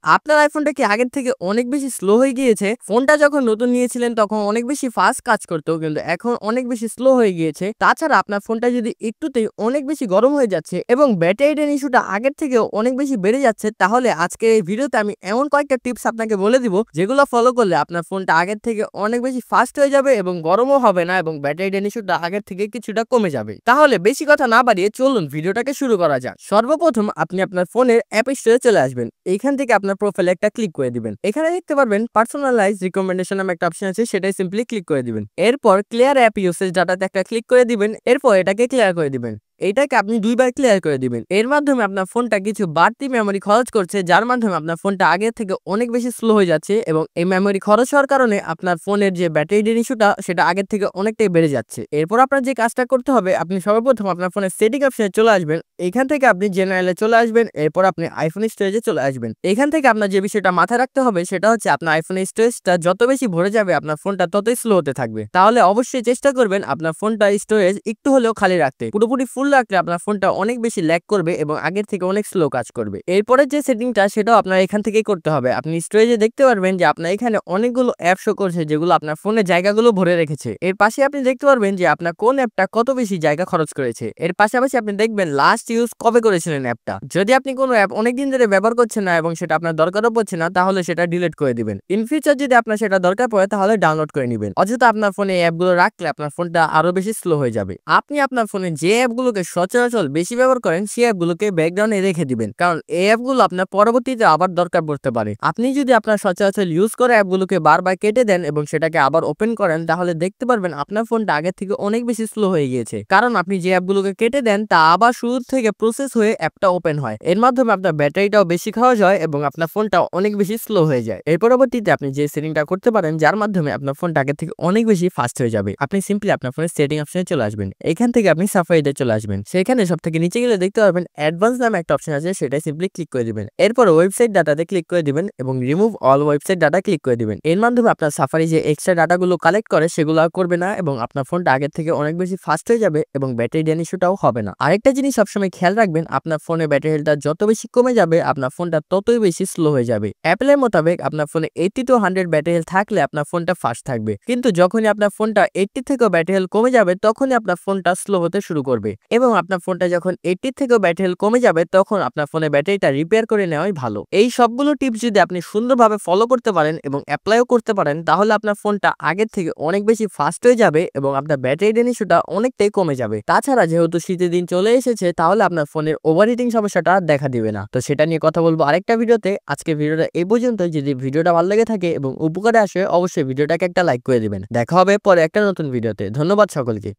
আপনার আইফোনটা কি আগের থেকে অনেক বেশি স্লো হয়ে গিয়েছে? ফোনটা যখন নতুন নিয়েছিলেন তখন অনেক বেশি ফাস্ট কাজ করতো, কিন্তু এখন অনেক বেশি স্লো হয়ে গিয়েছে। তাছাড়া আপনার ফোনটা যদি একটুতেই অনেক বেশি গরম হয়ে যাচ্ছে এবং ব্যাটারি ড্রেন ইস্যুটা আগের থেকেও অনেক বেশি বেড়ে যাচ্ছে, তাহলে আজকের এই ভিডিওতে আমি এমন কয়েকটা টিপস আপনাকে বলে দিব যেগুলো ফলো করলে আপনার ফোনটা আগের থেকে অনেক বেশি ফাস্ট হয়ে যাবে এবং গরমও হবে না এবং ব্যাটারি ড্রেন ইস্যুটা আগের থেকে কিছুটা কমে যাবে। তাহলে বেশি কথা না বাড়িয়ে চলুন ভিডিওটাকে শুরু করা যাক। সর্বপ্রথম আপনি আপনার ফোনের অ্যাপ স্টোরে চলে আসবেন। এইখান থেকে আপনার প্রোফাইলে একটা ক্লিক করে দিবেন। এখানে দেখতে পারবেন পার্সোনালাইজ রিকমেন্ডেশন নামে একটা অপশন আছে, সেটাই সিম্পলি ক্লিক করে দিবেন। এরপর ক্লিয়ার অ্যাপ ইউসেজ ডাটাতে একটা ক্লিক করে দিবেন। এরপর এটাকে ক্লিয়ার করে দিবেন। এইটাকে আপনি দুইবার ক্লিয়ার করে দিবেন। এর মাধ্যমে আপনার ফোনটা কিছু বাড়তি মেমোরি খরচ করছে, যার মাধ্যমে আপনার ফোনটা আগের থেকে অনেক বেশি স্লো হয়ে যাচ্ছে এবং এই মেমোরি খরচ হওয়ার কারণে আপনার ফোনের যে ব্যাটারি ড্রেন ইস্যুটা সেটা আগের থেকে অনেকটাই বেড়ে যাচ্ছে। এরপর আপনার যে কাজটা করতে হবে, আপনি সর্বপ্রথম আপনার ফোনের সেটিং অপশনে চলে আসবেন। এখান থেকে আপনি জেনারেলে চলে আসবেন। এরপর আপনি আইফোন স্টোরেজে চলে আসবেন। এখান থেকে আপনার যে বিষয়টা মাথায় রাখতে হবে সেটা হচ্ছে আপনার আইফোন স্টোরেজটা যত বেশি ভরে যাবে আপনার ফোনটা ততই স্লো হতে থাকবে। তাহলে অবশ্যই চেষ্টা করবেন আপনার ফোনটা স্টোরেজ একটু হলেও খালি রাখতে। পুরোপুরি ফুল রাখলে আপনার ফোনটা অনেক বেশি ল্যাগ করবে এবং আগের থেকে অনেক স্লো কাজ করবে। এরপরের যে সেটিংটা সেটাও আপনার এখান থেকেই করতে হবে। আপনি স্টোরেজে দেখতে পারবেন যে আপনার এখানে অনেকগুলো অ্যাপ শো করছে যেগুলো আপনার ফোনের জায়গাগুলো ভরে রেখেছে। এর পাশে আপনি দেখতে পারবেন যে আপনার কোন অ্যাপটা কত বেশি জায়গা খরচ করেছে। এর পাশাপাশি আপনি দেখবেন লাস্ট ইউজ কবে করেছিলেন অ্যাপটা। যদি আপনি কোনো অ্যাপ অনেকদিন ধরে ব্যবহার করছেন না এবং সেটা আপনার দরকারও পড়ছে না, তাহলে সেটা ডিলিট করে দিবেন। ইন ফিউচার যদি আপনার সেটা দরকার পড়ে তাহলে ডাউনলোড করে নেবেন। অযথা আপনার ফোনে এই অ্যাপগুলো রাখলে আপনার ফোনটা আরো বেশি স্লো হয়ে যাবে। আপনি আপনার ফোনে যে অ্যাপগুলোকে সচরাচর বেশি ব্যবহার করেন সেই অ্যাপগুলোকে ব্যাকগ্রাউন্ডে রেখে দিবেন, কারণ এই অ্যাপগুলো আপনার পরবর্তীতে আবার দরকার পড়তে পারে। আপনি যদি আপনার সচরাচর ইউজ করা অ্যাপগুলোকে বারবার কেটে দেন এবং সেটাকে আবার ওপেন করেন, তাহলে দেখতে পারবেন আপনার ফোনটা আগের থেকে অনেক বেশি স্লো হয়ে গিয়েছে, কারণ আপনি যে অ্যাপগুলোকে কেটে দেন তা আবার শুরু থেকে প্রসেস হয়ে অ্যাপটা ওপেন হয়। এর মাধ্যমে আপনার ব্যাটারিটাও বেশি খাওয়া যায় এবং আপনার ফোনটা অনেক বেশি স্লো হয়ে যায়। এর পরবর্তীতে আপনি যে সেটিংটা করতে পারেন যার মাধ্যমে আপনার ফোনটা আগের থেকে অনেক বেশি ফাস্ট হয়ে যাবে, আপনি সিম্পলি আপনার ফোনের সেটিং অপশনে চলে আসবেন। এখান থেকে আপনি সাফারিতে চলে আসবেন। সেখানে সবথেকে নিচে গেলে দেখতে পারবেন অ্যাডভান্স নামে একটা অপশন আছে, সেটাই সিম্পলি ক্লিক করে দিবেন। এরপর ওয়েবসাইট ডাটাতে ক্লিক করে দিবেন এবং remove all website data click করে দিবেন। এর মাধ্যমে আপনার সাফারি যে এক্সট্রা ডাটাগুলো কালেক্ট করে সেগুলো আর করবে না এবং আপনার ফোনটা আগের থেকে অনেক বেশি ফাস্ট হয়ে যাবে এবং ব্যাটারি ড্রেন ইস্যুটাও হবে না। আরেকটা জিনিস সবসময় খেয়াল রাখবেন, আপনার ফোনের ব্যাটারি হেলথটা যত বেশি কমে যাবে আপনার ফোনটা ততই বেশি স্লো হয়ে যাবে। অ্যাপেলের মোতাবেক আপনার ফোনে 80 to 100 ব্যাটারি হেলথ থাকলে আপনার ফোনটা ফাস্ট থাকবে, কিন্তু যখনই আপনার ফোনটা 80 থেকেও ব্যাটারি হেলথ কমে যাবে তখনই আপনার ফোনটা স্লো হতে শুরু করবে এবং আপনার ফোনটা যখন 80 থেকেও ব্যাটারি হেলথ কমে যাবে তখন আপনার ফোনের ব্যাটারিটা রিপেয়ার করে নেওয়াই ভালো। এই সবগুলো টিপস যদি আপনি সুন্দরভাবে ফলো করতে পারেন এবং অ্যাপ্লাইও করতে পারেন, তাহলে আপনার ফোনটা আগের থেকে অনেক বেশি ফাস্ট হয়ে যাবে এবং আপনার ব্যাটারি ড্রেন ইস্যুটা অনেকটাই কমে যাবে। তাছাড়া যেহেতু শীতের দিন চলে এসেছে, তাহলে আপনার ফোনের ওভারহিটিং সমস্যাটা দেখা দিবে না। তো সেটা নিয়ে কথা বলবো আরেকটা ভিডিওতে। আজকে ভিডিওটা এই পর্যন্ত। যদি ভিডিওটা ভালো লেগে থাকে এবং উপকারে আসে অবশ্যই ভিডিওটাকে একটা লাইক করে দিবেন। দেখা হবে পরে একটা নতুন ভিডিওতে। ধন্যবাদ সকলকে।